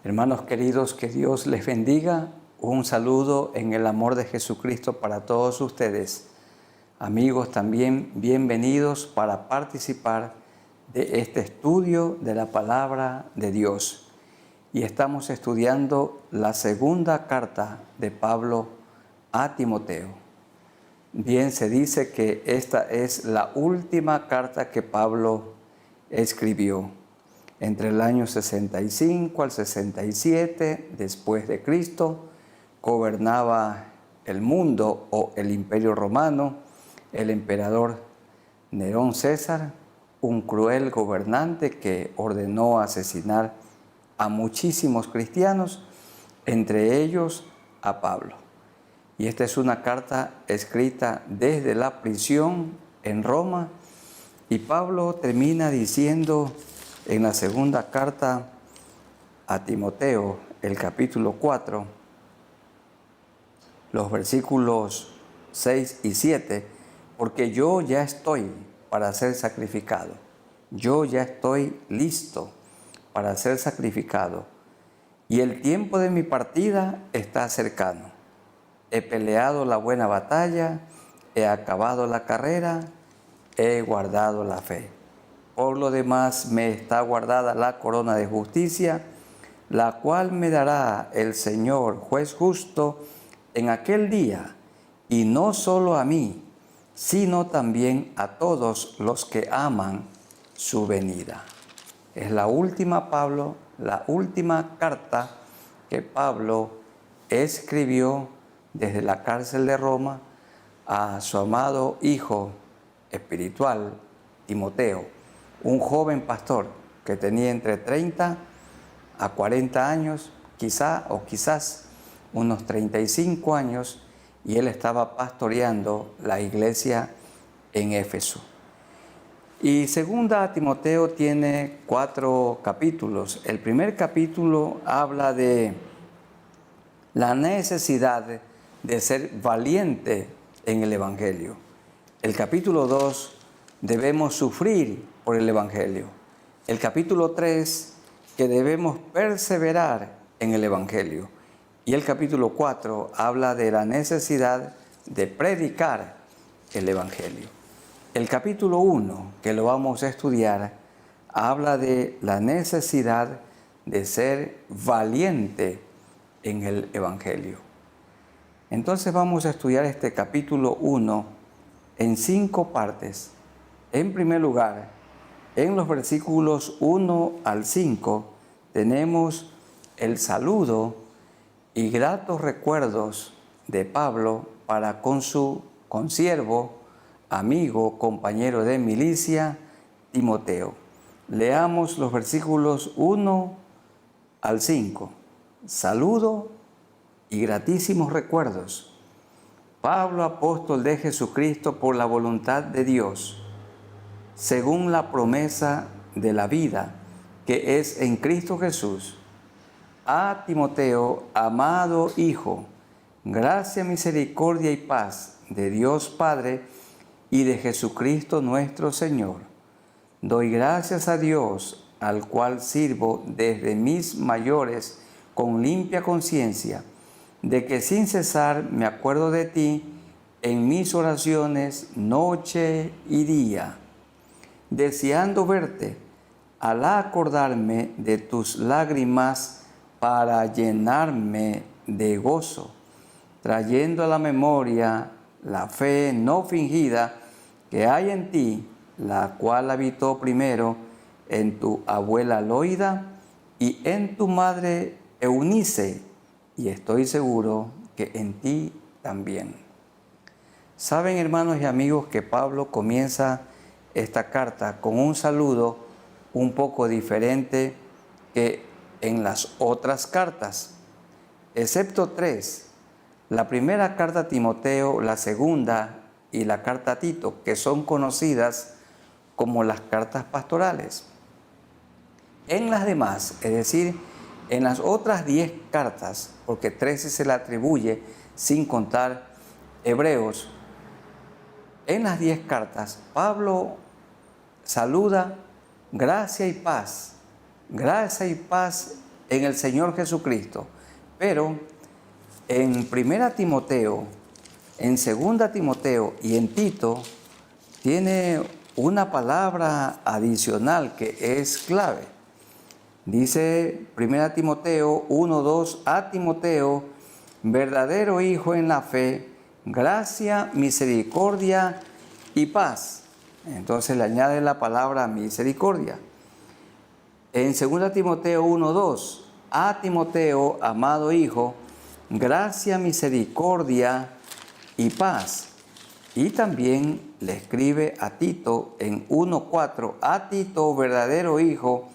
Hermanos queridos, que Dios les bendiga. Un saludo en el amor de Jesucristo para todos ustedes. Amigos, también bienvenidos para participar de este estudio de la palabra de Dios. Y estamos estudiando la segunda carta de Pablo a Timoteo. Bien, se dice que esta es la última carta que Pablo escribió. Entre el año 65 al 67 después de Cristo, gobernaba el mundo o el Imperio Romano, el emperador Nerón César, un cruel gobernante que ordenó asesinar a muchísimos cristianos, entre ellos a Pablo. Y esta es una carta escrita desde la prisión en Roma, y Pablo termina diciendo en la segunda carta a Timoteo, el capítulo 4, los versículos 6 y 7, porque yo ya estoy para ser sacrificado. Yo ya estoy listo para ser sacrificado. Y el tiempo de mi partida está cercano. He peleado la buena batalla, he acabado la carrera, he guardado la fe. Por lo demás me está guardada la corona de justicia, la cual me dará el Señor, juez justo, en aquel día, y no solo a mí, sino también a todos los que aman su venida. Es la última carta que Pablo escribió desde la cárcel de Roma a su amado hijo espiritual, Timoteo, un joven pastor que tenía entre 30 a 40 años, quizás unos 35 años, y él estaba pastoreando la iglesia en Éfeso. Y segunda a Timoteo tiene 4 capítulos. El primer capítulo habla de la necesidad de ser valiente en el Evangelio. El capítulo 2, debemos sufrir por el Evangelio. El capítulo 3, que debemos perseverar en el Evangelio. Y el capítulo 4 habla de la necesidad de predicar el Evangelio. El capítulo 1, que lo vamos a estudiar, habla de la necesidad de ser valiente en el Evangelio. Entonces vamos a estudiar este capítulo 1 en 5 partes. En primer lugar, en los versículos 1 al 5 tenemos el saludo y gratos recuerdos de Pablo para con su consiervo, amigo, compañero de milicia, Timoteo. Leamos los versículos 1 al 5. Saludo y gratísimos recuerdos. Pablo, apóstol de Jesucristo por la voluntad de Dios, según la promesa de la vida que es en Cristo Jesús, a Timoteo, amado hijo, gracia, misericordia y paz de Dios Padre y de Jesucristo nuestro Señor. Doy gracias a Dios, al cual sirvo desde mis mayores con limpia conciencia, de que sin cesar me acuerdo de ti en mis oraciones noche y día, deseando verte, al acordarme de tus lágrimas para llenarme de gozo, trayendo a la memoria la fe no fingida que hay en ti, la cual habitó primero en tu abuela Loida y en tu madre Eunice, y estoy seguro que en ti también. Saben, hermanos y amigos, que Pablo comienza esta carta con un saludo un poco diferente que en las otras cartas, excepto 3. La primera carta a Timoteo, la segunda y la carta a Tito, que son conocidas como las cartas pastorales. En las demás, es decir, en las otras 10 cartas, porque 13 se le atribuye sin contar Hebreos, en las 10 cartas, Pablo saluda gracia y paz en el Señor Jesucristo. Pero en 1 Timoteo, en 2 Timoteo y en Tito tiene una palabra adicional que es clave. Dice 1 Timoteo 1:2, a Timoteo, verdadero hijo en la fe, gracia, misericordia y paz. Entonces le añade la palabra misericordia. En 2 Timoteo 1:2, a Timoteo, amado hijo, gracia, misericordia y paz. Y también le escribe a Tito en 1:4, a Tito, verdadero hijo,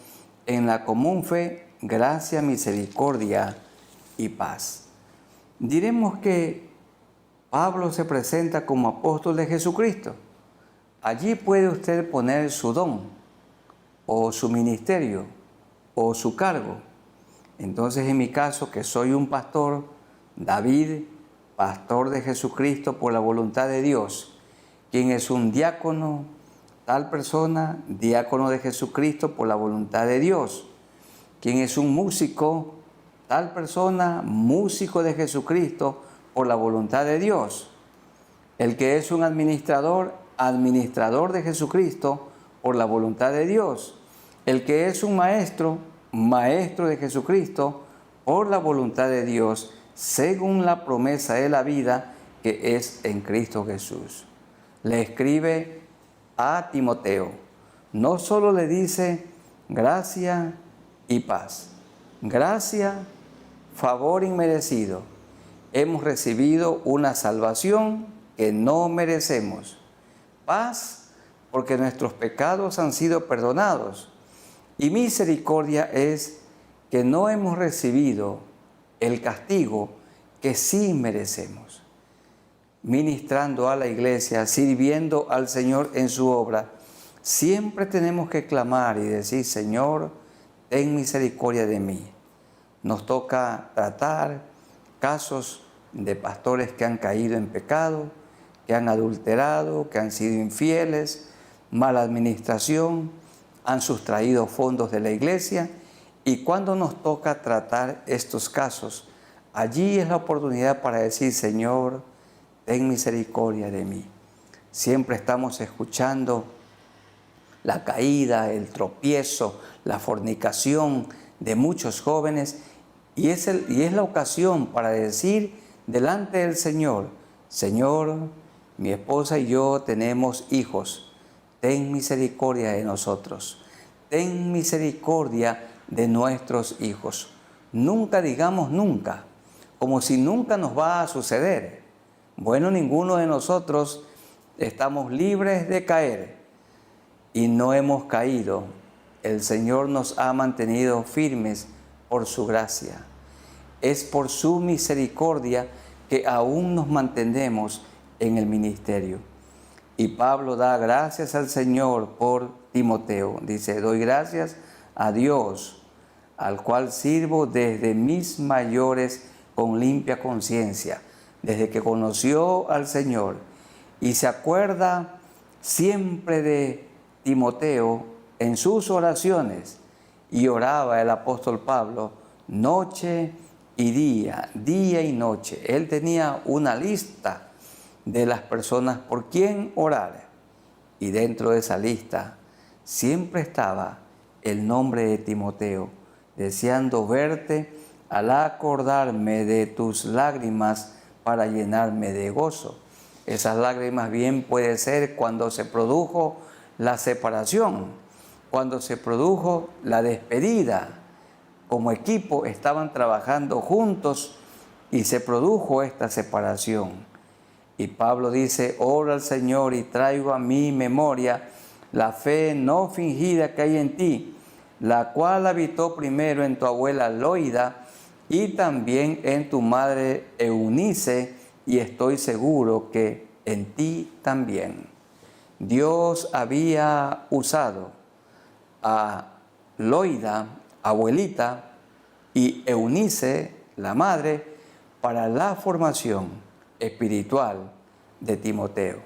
en la común fe, gracia, misericordia y paz. Diremos que Pablo se presenta como apóstol de Jesucristo. Allí puede usted poner su don, o su ministerio, o su cargo. Entonces, en mi caso, que soy un pastor, David, pastor de Jesucristo por la voluntad de Dios, quien es un diácono, tal persona, diácono de Jesucristo por la voluntad de Dios. Quien es un músico, tal persona, músico de Jesucristo por la voluntad de Dios. El que es un administrador, administrador de Jesucristo por la voluntad de Dios. El que es un maestro, maestro de Jesucristo por la voluntad de Dios, según la promesa de la vida que es en Cristo Jesús. Le escribe a Timoteo. No solo le dice gracia y paz. Gracia, favor inmerecido. Hemos recibido una salvación que no merecemos. Paz, porque nuestros pecados han sido perdonados. Y misericordia es que no hemos recibido el castigo que sí merecemos. Ministrando a la iglesia, sirviendo al Señor en su obra, siempre tenemos que clamar y decir: Señor, ten misericordia de mí. Nos toca tratar casos de pastores que han caído en pecado, que han adulterado, que han sido infieles, mala administración, han sustraído fondos de la iglesia, y cuando nos toca tratar estos casos, allí es la oportunidad para decir: Señor, ten misericordia de mí. Siempre estamos escuchando la caída, el tropiezo, la fornicación de muchos jóvenes, y es la ocasión para decir delante del Señor: Señor, mi esposa y yo tenemos hijos, ten misericordia de nosotros, ten misericordia de nuestros hijos. Nunca digamos nunca, como si nunca nos va a suceder. Bueno, ninguno de nosotros estamos libres de caer y no hemos caído. El Señor nos ha mantenido firmes por su gracia. Es por su misericordia que aún nos mantenemos en el ministerio. Y Pablo da gracias al Señor por Timoteo. Dice: doy gracias a Dios, al cual sirvo desde mis mayores con limpia conciencia, desde que conoció al Señor, y se acuerda siempre de Timoteo en sus oraciones. Y oraba el apóstol Pablo noche y día, día y noche. Él tenía una lista de las personas por quien orar, y dentro de esa lista siempre estaba el nombre de Timoteo, deseando verte al acordarme de tus lágrimas para llenarme de gozo. Esas lágrimas bien puede ser cuando se produjo la separación, cuando se produjo la despedida. Como equipo estaban trabajando juntos y se produjo esta separación. Y Pablo dice: ora al Señor y traigo a mi memoria la fe no fingida que hay en ti, la cual habitó primero en tu abuela Loida y también en tu madre Eunice, y estoy seguro que en ti también. Dios había usado a Loida, abuelita, y Eunice, la madre, para la formación espiritual de Timoteo.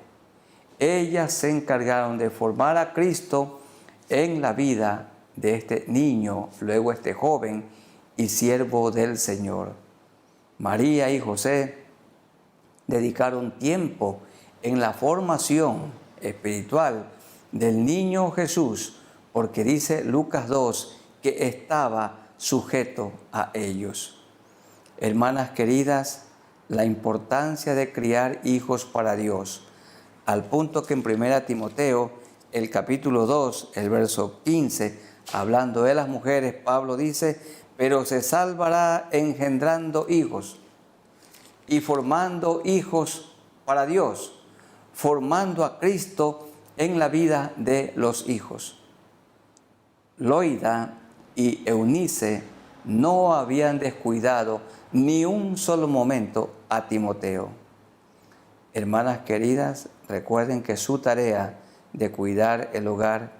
Ellas se encargaron de formar a Cristo en la vida de este niño, luego este joven, y siervo del Señor. María y José dedicaron tiempo en la formación espiritual del niño Jesús, porque dice Lucas 2 que estaba sujeto a ellos. Hermanas queridas, la importancia de criar hijos para Dios, al punto que en 1 Timoteo, el capítulo 2, el verso 15, hablando de las mujeres, Pablo dice: pero se salvará engendrando hijos y formando hijos para Dios, formando a Cristo en la vida de los hijos. Loida y Eunice no habían descuidado ni un solo momento a Timoteo. Hermanas queridas, recuerden que su tarea de cuidar el hogar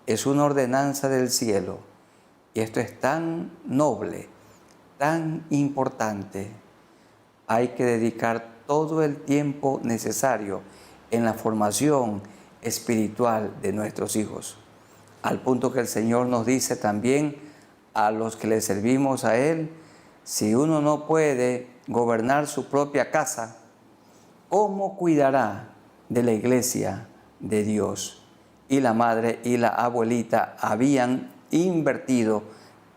es una ordenanza del cielo, y esto es tan noble, tan importante. Hay que dedicar todo el tiempo necesario en la formación espiritual de nuestros hijos, al punto que el Señor nos dice también a los que le servimos a Él: si uno no puede gobernar su propia casa, ¿cómo cuidará de la iglesia de Dios? Y la madre y la abuelita habían invertido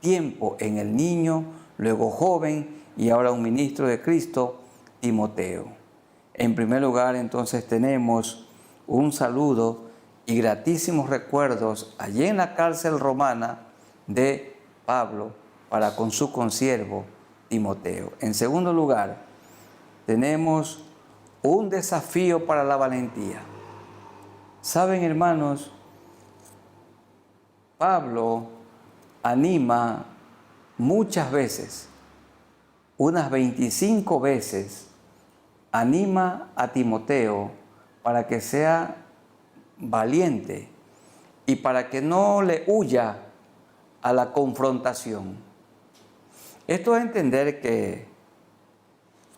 tiempo en el niño, luego joven y ahora un ministro de Cristo, Timoteo. En primer lugar, entonces, tenemos un saludo y gratísimos recuerdos allí en la cárcel romana de Pablo para con su consiervo Timoteo. En segundo lugar, tenemos un desafío para la valentía. Saben, hermanos, Pablo anima muchas veces, unas 25 veces, anima a Timoteo para que sea valiente y para que no le huya a la confrontación. Esto es entender que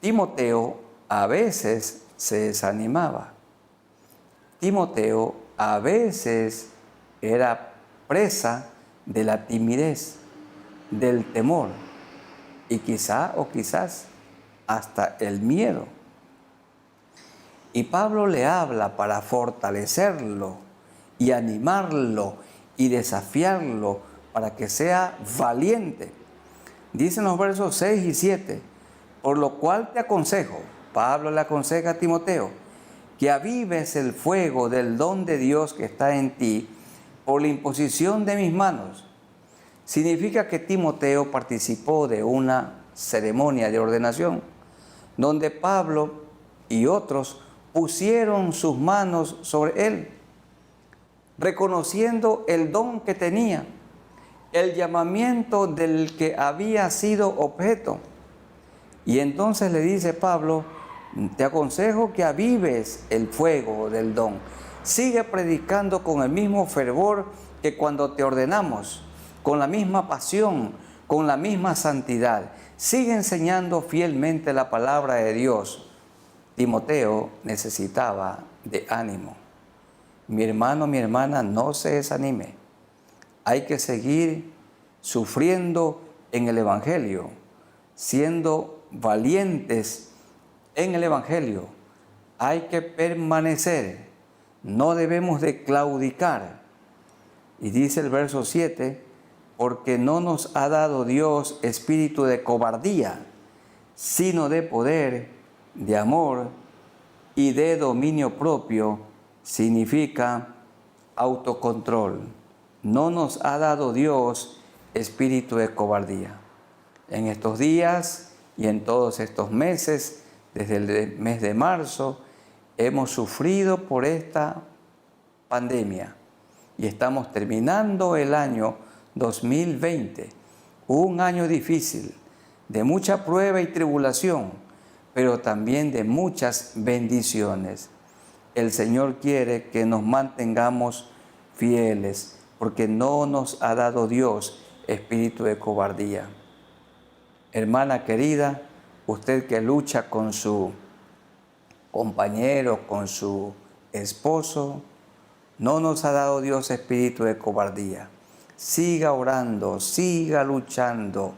Timoteo a veces se desanimaba. Timoteo a veces era presa de la timidez, del temor y quizás hasta el miedo. Y Pablo le habla para fortalecerlo y animarlo y desafiarlo para que sea valiente. Dicen los versos 6 y 7, por lo cual te aconsejo, Pablo le aconseja a Timoteo, que avives el fuego del don de Dios que está en ti por la imposición de mis manos. Significa que Timoteo participó de una ceremonia de ordenación, donde Pablo y otros pusieron sus manos sobre él, reconociendo el don que tenía, el llamamiento del que había sido objeto. Y entonces le dice Pablo: te aconsejo que avives el fuego del don. Sigue predicando con el mismo fervor que cuando te ordenamos, con la misma pasión, con la misma santidad. Sigue enseñando fielmente la palabra de Dios. Timoteo necesitaba de ánimo. Mi hermano, mi hermana, no se desanime. Hay que seguir sufriendo en el Evangelio, siendo valientes en el Evangelio. Hay que permanecer, no debemos de claudicar. Y dice el verso 7, porque no nos ha dado Dios espíritu de cobardía, sino de poder, de amor y de dominio propio. Significa autocontrol. No nos ha dado Dios espíritu de cobardía. En estos días y en todos estos meses, desde el mes de marzo, hemos sufrido por esta pandemia y estamos terminando el año 2020, un año difícil, de mucha prueba y tribulación, pero también de muchas bendiciones. El Señor quiere que nos mantengamos fieles, porque no nos ha dado Dios espíritu de cobardía. Hermana querida, usted que lucha con su compañero, con su esposo, no nos ha dado Dios espíritu de cobardía. Siga orando, siga luchando,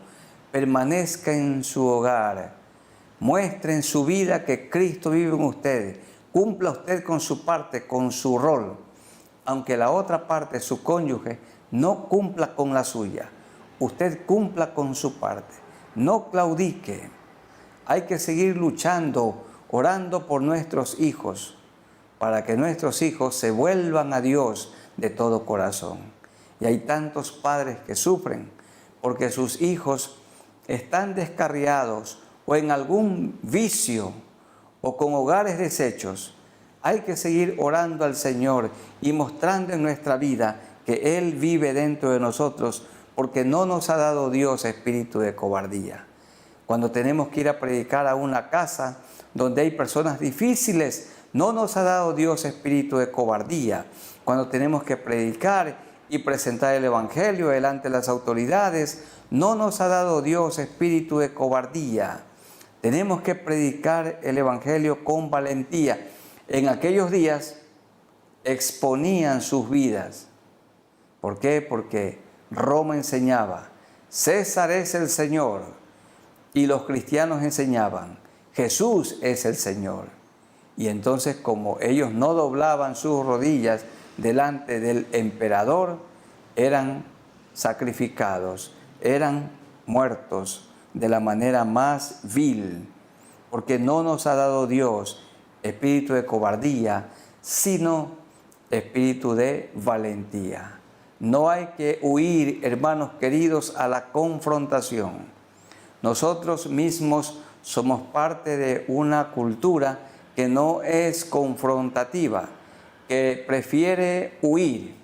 permanezca en su hogar, muestre en su vida que Cristo vive en usted, cumpla usted con su parte, con su rol, aunque la otra parte, su cónyuge, no cumpla con la suya. Usted cumpla con su parte, no claudique. Hay que seguir luchando, orando por nuestros hijos, para que nuestros hijos se vuelvan a Dios de todo corazón. Y hay tantos padres que sufren porque sus hijos están descarriados o en algún vicio o con hogares deshechos. Hay que seguir orando al Señor y mostrando en nuestra vida que Él vive dentro de nosotros, porque no nos ha dado Dios espíritu de cobardía. Cuando tenemos que ir a predicar a una casa donde hay personas difíciles, no nos ha dado Dios espíritu de cobardía. Cuando tenemos que predicar y presentar el Evangelio delante de las autoridades, no nos ha dado Dios espíritu de cobardía. Tenemos que predicar el Evangelio con valentía. En aquellos días exponían sus vidas. ¿Por qué? Porque Roma enseñaba, César es el Señor, y los cristianos enseñaban, Jesús es el Señor. Y entonces, como ellos no doblaban sus rodillas delante del emperador, eran sacrificados, eran muertos de la manera más vil, porque no nos ha dado Dios espíritu de cobardía, sino espíritu de valentía. No hay que huir, hermanos queridos, a la confrontación. Nosotros mismos somos parte de una cultura que no es confrontativa, que prefiere huir.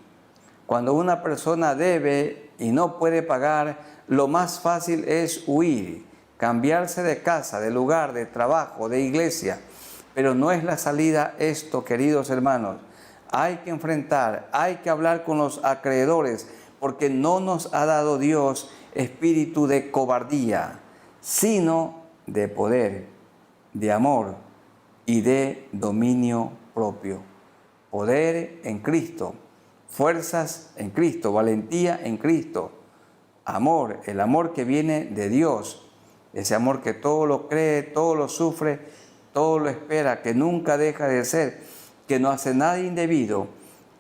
Cuando una persona debe y no puede pagar, lo más fácil es huir, cambiarse de casa, de lugar, de trabajo, de iglesia. Pero no es la salida esto, queridos hermanos. Hay que enfrentar, hay que hablar con los acreedores, porque no nos ha dado Dios espíritu de cobardía, sino de poder, de amor y de dominio propio. Poder en Cristo, fuerzas en Cristo, valentía en Cristo, amor, el amor que viene de Dios, ese amor que todo lo cree, todo lo sufre, todo lo espera, que nunca deja de ser, que no hace nada indebido,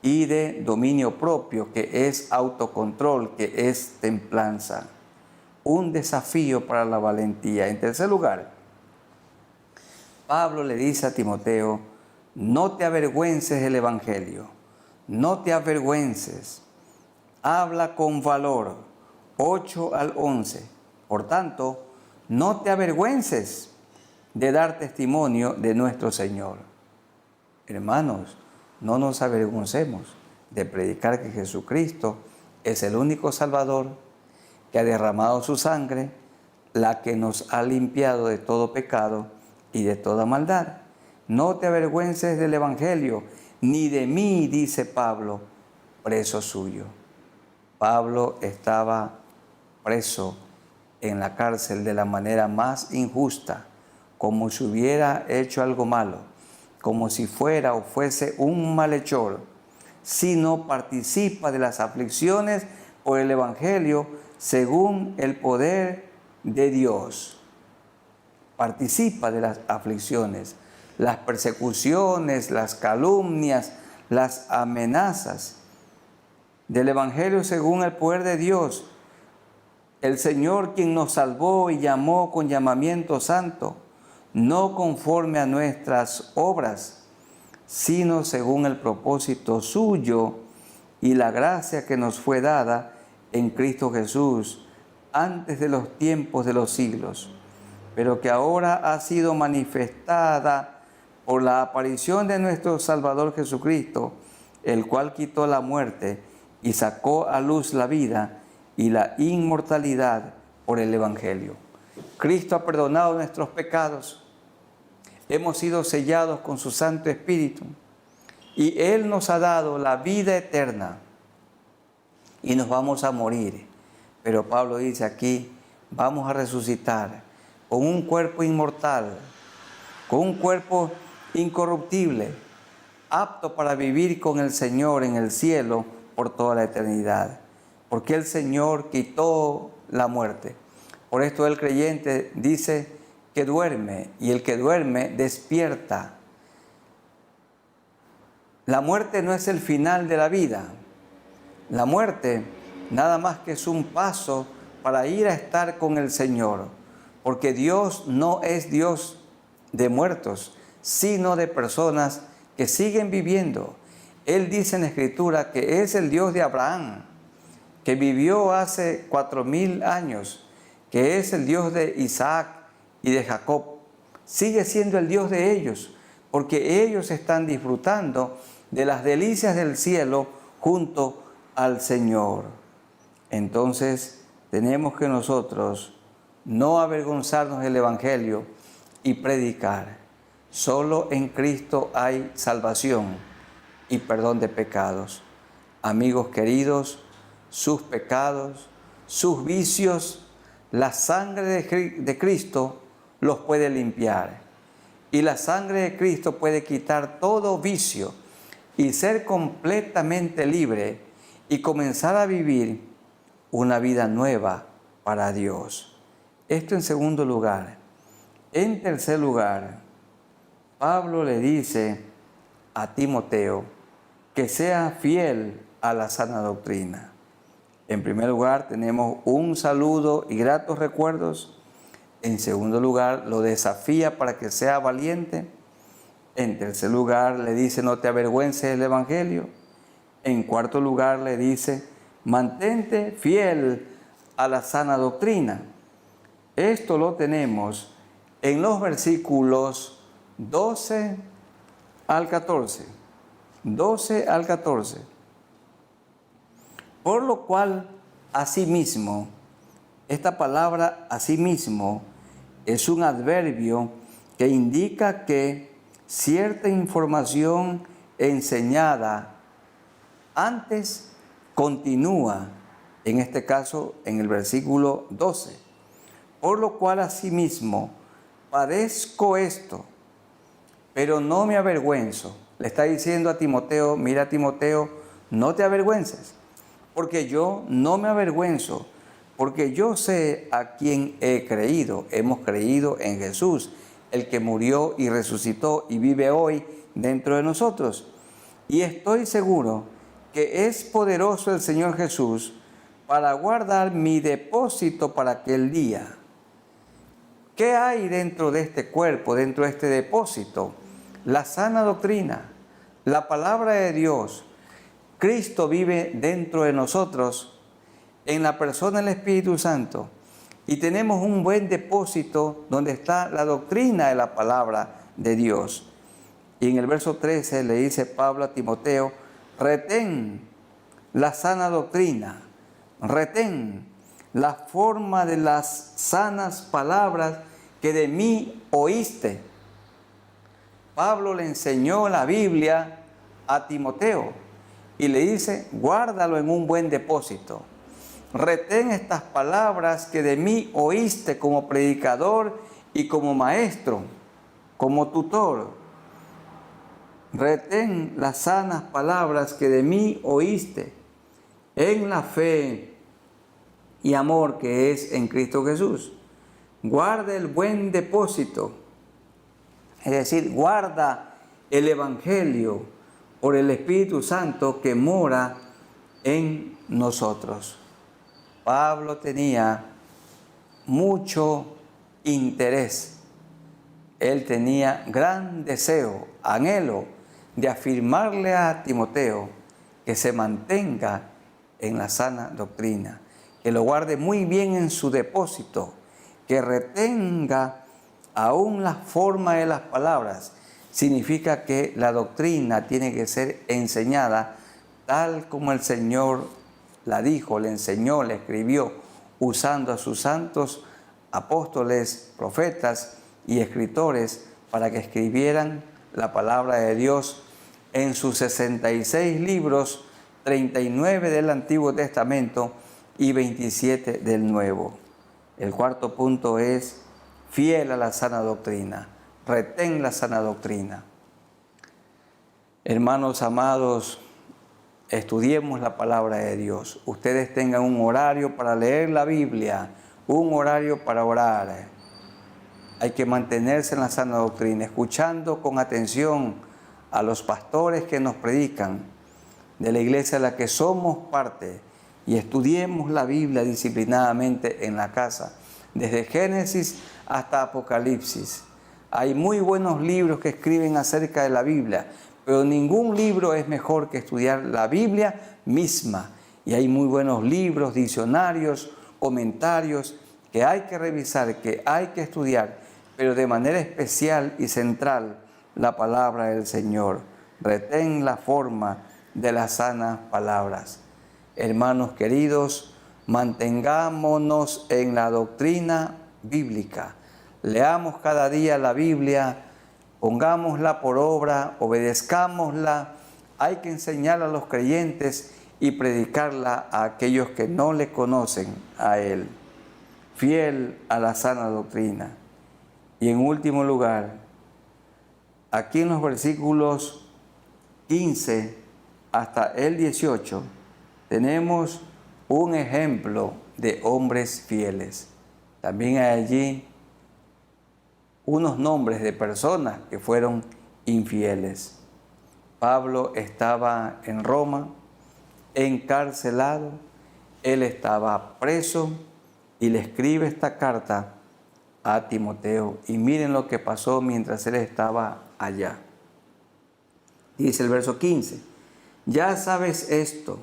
y de dominio propio, que es autocontrol, que es templanza. Un desafío para la valentía. En tercer lugar, Pablo le dice a Timoteo, no te avergüences del Evangelio, no te avergüences, habla con valor. 8 al 11. Por tanto, no te avergüences de dar testimonio de nuestro Señor. Hermanos, no nos avergoncemos de predicar que Jesucristo es el único Salvador, que ha derramado su sangre, la que nos ha limpiado de todo pecado y de toda maldad. No te avergüences del Evangelio, ni de mí, dice Pablo, preso suyo. Pablo estaba preso en la cárcel de la manera más injusta, como si hubiera hecho algo malo, como si fuera o fuese un malhechor, sino participa de las aflicciones por el Evangelio según el poder de Dios. Participa de las aflicciones, las persecuciones, las calumnias, las amenazas del Evangelio según el poder de Dios. El Señor, quien nos salvó y llamó con llamamiento santo, no conforme a nuestras obras, sino según el propósito suyo y la gracia que nos fue dada en Cristo Jesús antes de los tiempos de los siglos, pero que ahora ha sido manifestada por la aparición de nuestro Salvador Jesucristo, el cual quitó la muerte y sacó a luz la vida y la inmortalidad por el Evangelio. Cristo ha perdonado nuestros pecados, hemos sido sellados con su Santo Espíritu y Él nos ha dado la vida eterna y nos vamos a morir. Pero Pablo dice aquí, vamos a resucitar con un cuerpo inmortal, con un cuerpo incorruptible, apto para vivir con el Señor en el cielo por toda la eternidad. Porque el Señor quitó la muerte. Por esto el creyente dice que duerme, y el que duerme despierta. La muerte no es el final de la vida. La muerte nada más que es un paso para ir a estar con el Señor, porque Dios no es Dios de muertos, sino de personas que siguen viviendo. Él dice en la Escritura que es el Dios de Abraham, que vivió hace 4000 años, que es el Dios de Isaac y de Jacob. Sigue siendo el Dios de ellos, porque ellos están disfrutando de las delicias del cielo junto al Señor. Entonces, tenemos que nosotros no avergonzarnos del Evangelio y predicar. Solo en Cristo hay salvación y perdón de pecados. Amigos queridos, sus pecados, sus vicios, la sangre de Cristo los puede limpiar. Y la sangre de Cristo puede quitar todo vicio y ser completamente libre y comenzar a vivir una vida nueva para Dios. Esto en segundo lugar. En tercer lugar, Pablo le dice a Timoteo que sea fiel a la sana doctrina. En primer lugar, tenemos un saludo y gratos recuerdos. En segundo lugar, lo desafía para que sea valiente. En tercer lugar, le dice, no te avergüences del Evangelio. En cuarto lugar, le dice, mantente fiel a la sana doctrina. Esto lo tenemos en los versículos 12 al 14. 12 al 14. Por lo cual, asimismo, esta palabra asimismo es un adverbio que indica que cierta información enseñada antes continúa, en este caso en el versículo 12. Por lo cual asimismo padezco esto, pero no me avergüenzo. Le está diciendo a Timoteo, mira Timoteo, no te avergüences, porque yo no me avergüenzo, porque yo sé a quién he creído. Hemos creído en Jesús, el que murió y resucitó y vive hoy dentro de nosotros. Y estoy seguro que es poderoso el Señor Jesús para guardar mi depósito para aquel día. ¿Qué hay dentro de este cuerpo, dentro de este depósito? La sana doctrina, la palabra de Dios. Cristo vive dentro de nosotros, en la persona del Espíritu Santo, y tenemos un buen depósito donde está la doctrina de la palabra de Dios. Y en el verso 13 le dice Pablo a Timoteo, retén la sana doctrina, retén la forma de las sanas palabras que de mí oíste. Pablo le enseñó la Biblia a Timoteo y le dice, guárdalo en un buen depósito. Retén estas palabras que de mí oíste como predicador y como maestro, como tutor. Retén las sanas palabras que de mí oíste en la fe y amor que es en Cristo Jesús. Guarda el buen depósito, es decir, guarda el Evangelio por el Espíritu Santo que mora en nosotros. Pablo tenía mucho interés. Él tenía gran deseo, anhelo de afirmarle a Timoteo que se mantenga en la sana doctrina, que lo guarde muy bien en su depósito, que retenga aún la forma de las palabras. Significa que la doctrina tiene que ser enseñada tal como el Señor la dijo, le enseñó, le escribió, usando a sus santos apóstoles, profetas y escritores para que escribieran la palabra de Dios en sus 66 libros, 39 del Antiguo Testamento y 27 del Nuevo. El cuarto punto es fiel a la sana doctrina, retén la sana doctrina. Hermanos amados, estudiemos la palabra de Dios. Ustedes tengan un horario para leer la Biblia, un horario para orar. Hay que mantenerse en la sana doctrina, escuchando con atención a los pastores que nos predican de la iglesia a la que somos parte, y estudiemos la Biblia disciplinadamente en la casa, desde Génesis hasta Apocalipsis. Hay muy buenos libros que escriben acerca de la Biblia, pero ningún libro es mejor que estudiar la Biblia misma. Y hay muy buenos libros, diccionarios, comentarios que hay que revisar, que hay que estudiar, pero de manera especial y central la palabra del Señor. Retén la forma de las sanas palabras. Hermanos queridos, mantengámonos en la doctrina bíblica. Leamos cada día la Biblia, pongámosla por obra, obedezcámosla. Hay que enseñarla a los creyentes y predicarla a aquellos que no le conocen a Él. Fiel a la sana doctrina. Y en último lugar, aquí en los versículos 15 hasta el 18, tenemos un ejemplo de hombres fieles. También hay allí unos nombres de personas que fueron infieles. Pablo estaba en Roma, encarcelado, él estaba preso y le escribe esta carta a Timoteo. Y miren lo que pasó mientras él estaba allá. Dice el verso 15, ya sabes esto,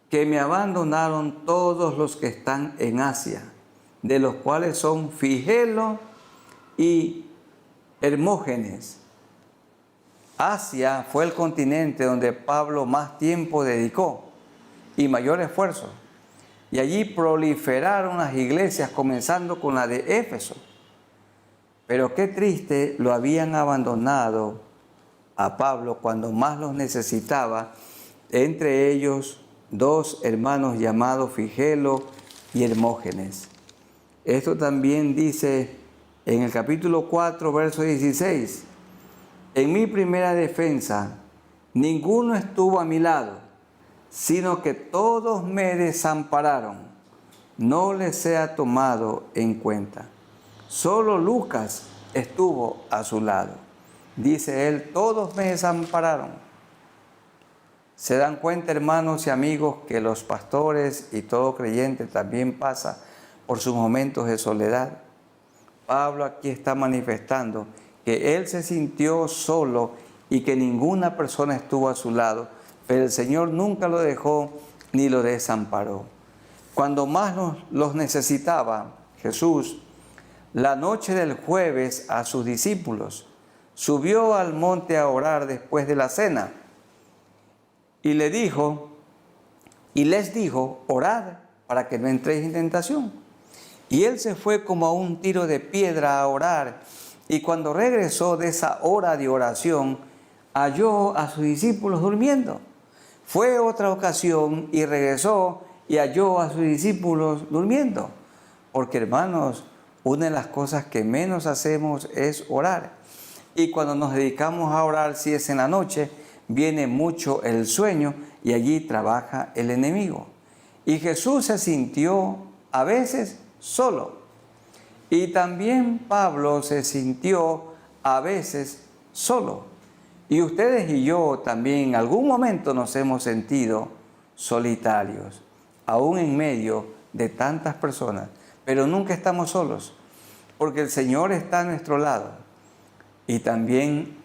que me abandonaron todos los que están en Asia, de los cuales son Figelo y Hermógenes. Asia fue el continente donde Pablo más tiempo dedicó y mayor esfuerzo. Y allí proliferaron las iglesias, comenzando con la de Éfeso. Pero qué triste, lo habían abandonado a Pablo cuando más los necesitaba, entre ellos dos hermanos llamados Figelo y Hermógenes. Esto también dice en el capítulo 4, verso 16. En mi primera defensa, ninguno estuvo a mi lado, sino que todos me desampararon. No les sea tomado en cuenta. Solo Lucas estuvo a su lado. Dice él, todos me desampararon. ¿Se dan cuenta, hermanos y amigos, que los pastores y todo creyente también pasa por sus momentos de soledad? Pablo aquí está manifestando que él se sintió solo y que ninguna persona estuvo a su lado, pero el Señor nunca lo dejó ni lo desamparó. Cuando más los necesitaba Jesús, la noche del jueves a sus discípulos, subió al monte a orar después de la cena y les dijo, orad para que no entréis en tentación. Y él se fue como a un tiro de piedra a orar, y cuando regresó de esa hora de oración, halló a sus discípulos durmiendo. Fue otra ocasión y regresó y halló a sus discípulos durmiendo. Porque, hermanos, una de las cosas que menos hacemos es orar. Y cuando nos dedicamos a orar, si es en la noche, viene mucho el sueño y allí trabaja el enemigo. Y Jesús se sintió a veces solo. Y también Pablo se sintió a veces solo. Y ustedes y yo también en algún momento nos hemos sentido solitarios, aún en medio de tantas personas. Pero nunca estamos solos, porque el Señor está a nuestro lado. Y también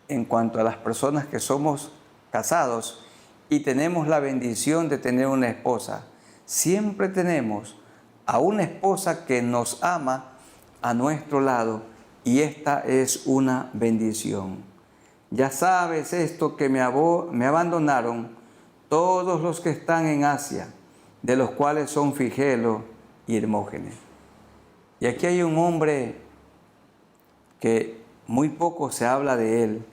en cuanto a las personas que somos casados y tenemos la bendición de tener una esposa, siempre tenemos a una esposa que nos ama a nuestro lado, y esta es una bendición. Ya sabes esto, que me abandonaron todos los que están en Asia, de los cuales son Figelo y Hermógenes. Y aquí hay un hombre que muy poco se habla de él,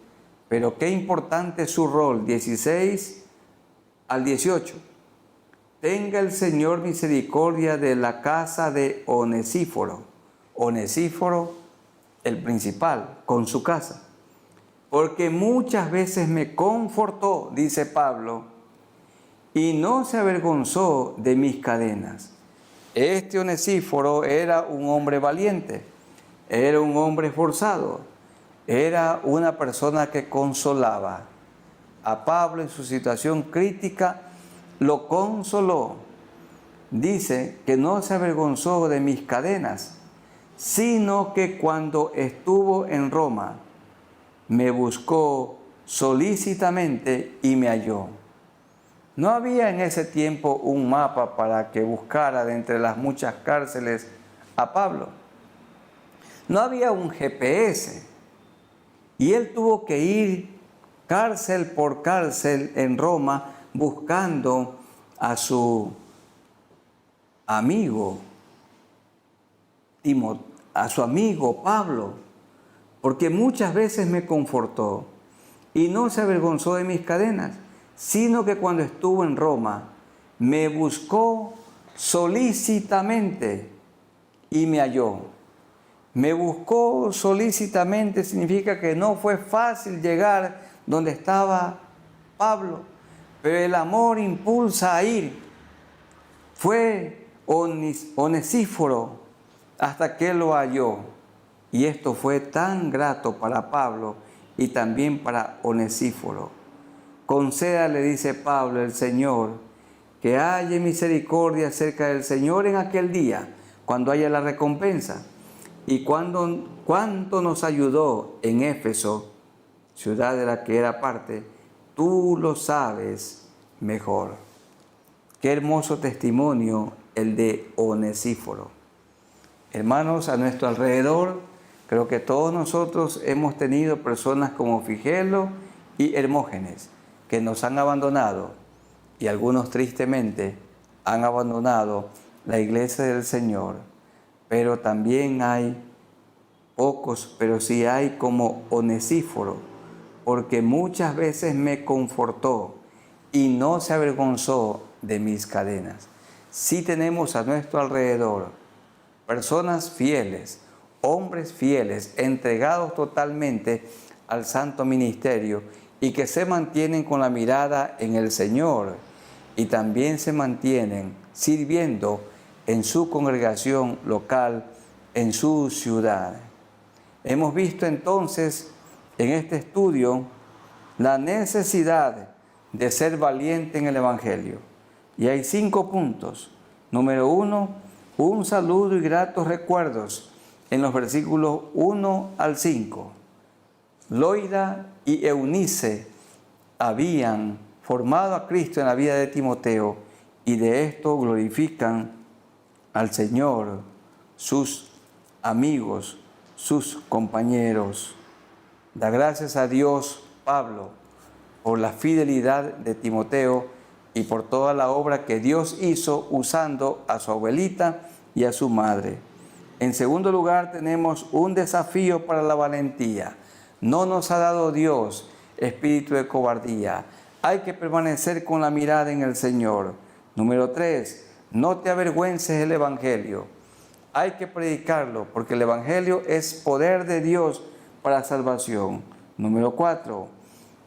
pero qué importante es su rol, 16 al 18. Tenga el Señor misericordia de la casa de Onesíforo. Onesíforo, el principal, con su casa. Porque muchas veces me confortó, dice Pablo, y no se avergonzó de mis cadenas. Este Onesíforo era un hombre valiente, era un hombre esforzado, era una persona que consolaba. A Pablo en su situación crítica lo consoló. Dice que no se avergonzó de mis cadenas, sino que cuando estuvo en Roma, me buscó solícitamente y me halló. No había en ese tiempo un mapa para que buscara de entre las muchas cárceles a Pablo. No había un GPS y él tuvo que ir cárcel por cárcel en Roma buscando a su amigo a su amigo Pablo, porque muchas veces me confortó y no se avergonzó de mis cadenas, sino que cuando estuvo en Roma me buscó solícitamente y me halló. Me buscó solícitamente significa que no fue fácil llegar donde estaba Pablo, pero el amor impulsa a ir. Fue Onesíforo hasta que lo halló. Y esto fue tan grato para Pablo y también para Onesíforo. Concédale, dice Pablo, el Señor, que haya misericordia acerca del Señor en aquel día, cuando haya la recompensa. Y cuánto nos ayudó en Éfeso, ciudad de la que era parte, tú lo sabes mejor. Qué hermoso testimonio el de Onesíforo. Hermanos, a nuestro alrededor, creo que todos nosotros hemos tenido personas como Figelo y Hermógenes que nos han abandonado y algunos tristemente han abandonado la iglesia del Señor. Pero también hay pocos, pero sí hay como Onesíforo, porque muchas veces me confortó y no se avergonzó de mis cadenas. Sí tenemos a nuestro alrededor personas fieles, hombres fieles, entregados totalmente al santo ministerio y que se mantienen con la mirada en el Señor y también se mantienen sirviendo en su congregación local, en su ciudad. Hemos visto entonces en este estudio la necesidad de ser valiente en el Evangelio. Y hay 5 puntos. Número 1, un saludo y gratos recuerdos en los versículos 1 al 5. Loida y Eunice habían formado a Cristo en la vida de Timoteo y de esto glorifican al Señor, sus amigos, sus compañeros. Da gracias a Dios, Pablo, por la fidelidad de Timoteo y por toda la obra que Dios hizo usando a su abuelita y a su madre. En segundo lugar, tenemos un desafío para la valentía. No nos ha dado Dios espíritu de cobardía. Hay que permanecer con la mirada en el Señor. Número 3, no te avergüences del Evangelio. Hay que predicarlo porque el Evangelio es poder de Dios para salvación. Número 4,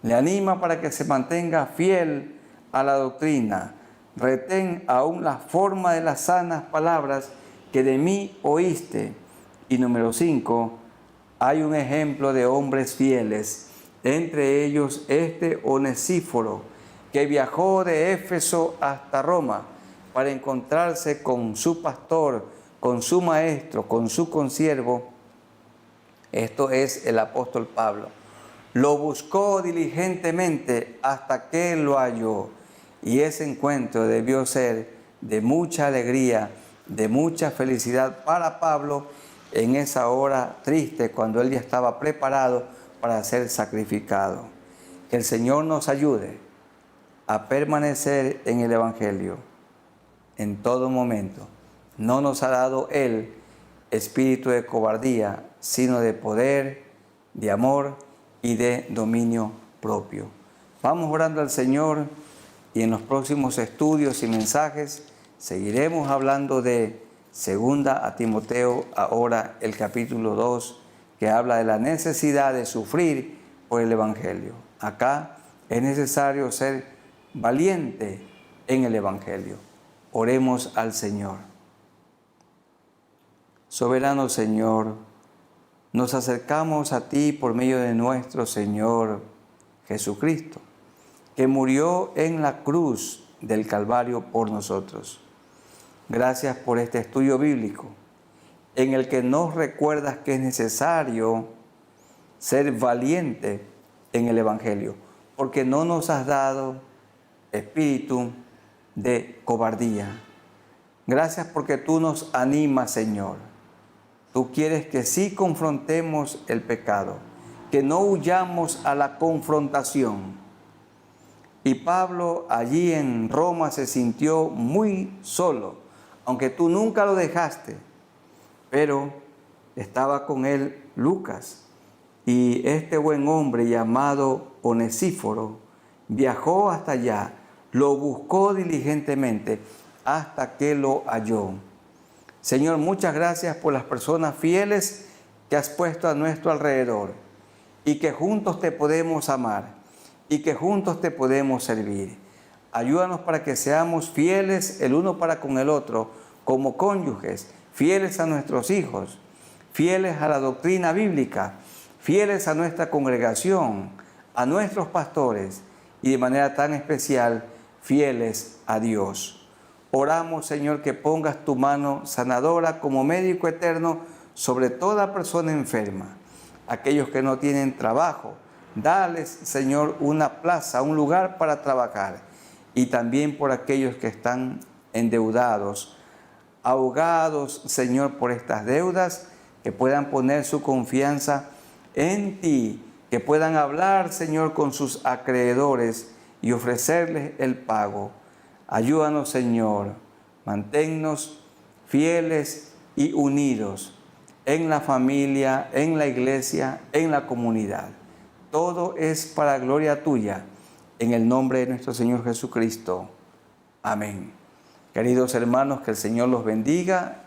le anima para que se mantenga fiel a la doctrina. Retén aún la forma de las sanas palabras que de mí oíste. Y número 5, hay un ejemplo de hombres fieles, entre ellos este Onesíforo, que viajó de Éfeso hasta Roma para encontrarse con su pastor, con su maestro, con su consiervo. Esto es el apóstol Pablo. Lo buscó diligentemente hasta que lo halló. Y ese encuentro debió ser de mucha alegría, de mucha felicidad para Pablo en esa hora triste cuando él ya estaba preparado para ser sacrificado. Que el Señor nos ayude a permanecer en el Evangelio en todo momento. No nos ha dado Él espíritu de cobardía, sino de poder, de amor y de dominio propio. Vamos orando al Señor y en los próximos estudios y mensajes seguiremos hablando de 2 a Timoteo, ahora el capítulo 2, que habla de la necesidad de sufrir por el Evangelio. Acá es necesario ser valiente en el Evangelio. Oremos al Señor. Soberano Señor, nos acercamos a ti por medio de nuestro Señor Jesucristo, que murió en la cruz del Calvario por nosotros. Gracias por este estudio bíblico, en el que nos recuerdas que es necesario ser valiente en el Evangelio, porque no nos has dado espíritu de cobardía. Gracias porque tú nos animas, Señor. Tú quieres que sí confrontemos el pecado, que no huyamos a la confrontación. Y Pablo allí en Roma se sintió muy solo, aunque tú nunca lo dejaste, pero estaba con él Lucas. Y este buen hombre llamado Onesíforo viajó hasta allá, lo buscó diligentemente hasta que lo halló. Señor, muchas gracias por las personas fieles que has puesto a nuestro alrededor y que juntos te podemos amar y que juntos te podemos servir. Ayúdanos para que seamos fieles el uno para con el otro, como cónyuges, fieles a nuestros hijos, fieles a la doctrina bíblica, fieles a nuestra congregación, a nuestros pastores y de manera tan especial, fieles a Dios. Oramos, Señor, que pongas tu mano sanadora como médico eterno sobre toda persona enferma. Aquellos que no tienen trabajo, dales, Señor, una plaza, un lugar para trabajar. Y también por aquellos que están endeudados, ahogados, Señor, por estas deudas, que puedan poner su confianza en ti, que puedan hablar, Señor, con sus acreedores y ofrecerles el pago. Ayúdanos, Señor, manténnos fieles y unidos en la familia, en la iglesia, en la comunidad. Todo es para gloria tuya, en el nombre de nuestro Señor Jesucristo. Amén. Queridos hermanos, que el Señor los bendiga